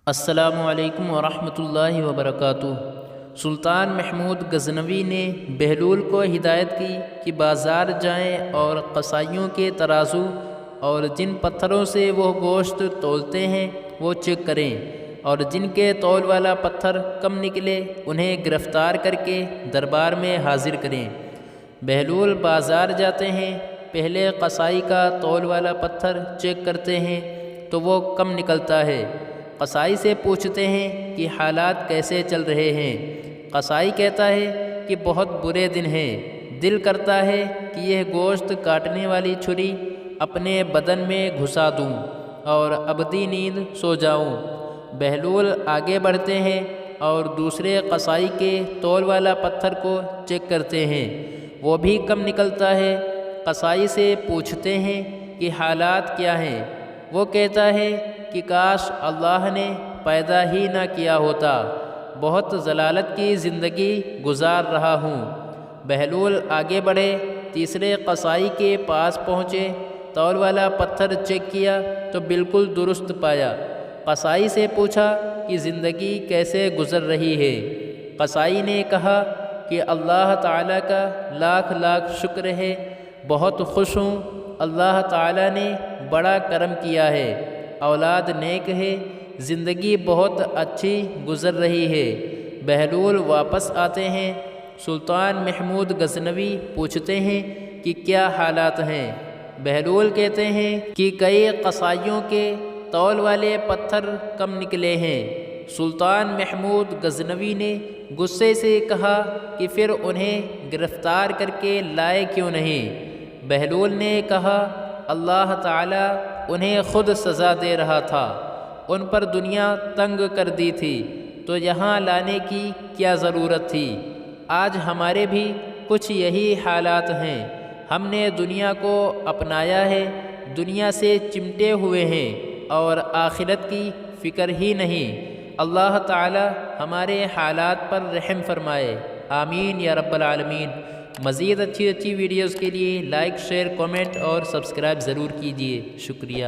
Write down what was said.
السلام علیکم ورحمۃ اللہ وبرکاتہ۔ سلطان محمود غزنوی نے بہلول کو ہدایت کی کہ بازار جائیں اور قصائیوں کے ترازو اور جن پتھروں سے وہ گوشت تولتے ہیں وہ چیک کریں، اور جن کے تول والا پتھر کم نکلے انہیں گرفتار کر کے دربار میں حاضر کریں۔ بہلول بازار جاتے ہیں، پہلے قصائی کا تول والا پتھر چیک کرتے ہیں تو وہ کم نکلتا ہے۔ قصائی سے پوچھتے ہیں کہ حالات کیسے چل رہے ہیں۔ قصائی کہتا ہے کہ بہت برے دن ہیں، دل کرتا ہے کہ یہ گوشت کاٹنے والی چھری اپنے بدن میں گھسا دوں اور ابدی نیند سو جاؤں۔ بہلول آگے بڑھتے ہیں اور دوسرے قصائی کے تول والا پتھر کو چیک کرتے ہیں، وہ بھی کم نکلتا ہے۔ قصائی سے پوچھتے ہیں کہ حالات کیا ہیں، وہ کہتا ہے کہ کاش اللہ نے پیدا ہی نہ کیا ہوتا، بہت ضلالت کی زندگی گزار رہا ہوں۔ بہلول آگے بڑھے، تیسرے قصائی کے پاس پہنچے، تول والا پتھر چیک کیا تو بالکل درست پایا۔ قصائی سے پوچھا کہ زندگی کیسے گزر رہی ہے۔ قصائی نے کہا کہ اللہ تعالیٰ کا لاکھ لاکھ شکر ہے، بہت خوش ہوں، اللہ تعالیٰ نے بڑا کرم کیا ہے، اولاد نیک ہے، زندگی بہت اچھی گزر رہی ہے۔ بہلول واپس آتے ہیں، سلطان محمود غزنوی پوچھتے ہیں کہ کیا حالات ہیں۔ بہلول کہتے ہیں کہ کئی قصائیوں کے تول والے پتھر کم نکلے ہیں۔ سلطان محمود غزنوی نے غصے سے کہا کہ پھر انہیں گرفتار کر کے لائے کیوں نہیں؟ بہلول نے کہا اللہ تعالیٰ انہیں خود سزا دے رہا تھا، ان پر دنیا تنگ کر دی تھی تو یہاں لانے کی کیا ضرورت تھی؟ آج ہمارے بھی کچھ یہی حالات ہیں، ہم نے دنیا کو اپنایا ہے، دنیا سے چمٹے ہوئے ہیں اور آخرت کی فکر ہی نہیں۔ اللہ تعالی ہمارے حالات پر رحم فرمائے، آمین یا رب العالمین۔ مزید اچھی ویڈیوز کے لیے لائک، شیئر، کومنٹ اور سبسکرائب ضرور کیجیے، شکریہ۔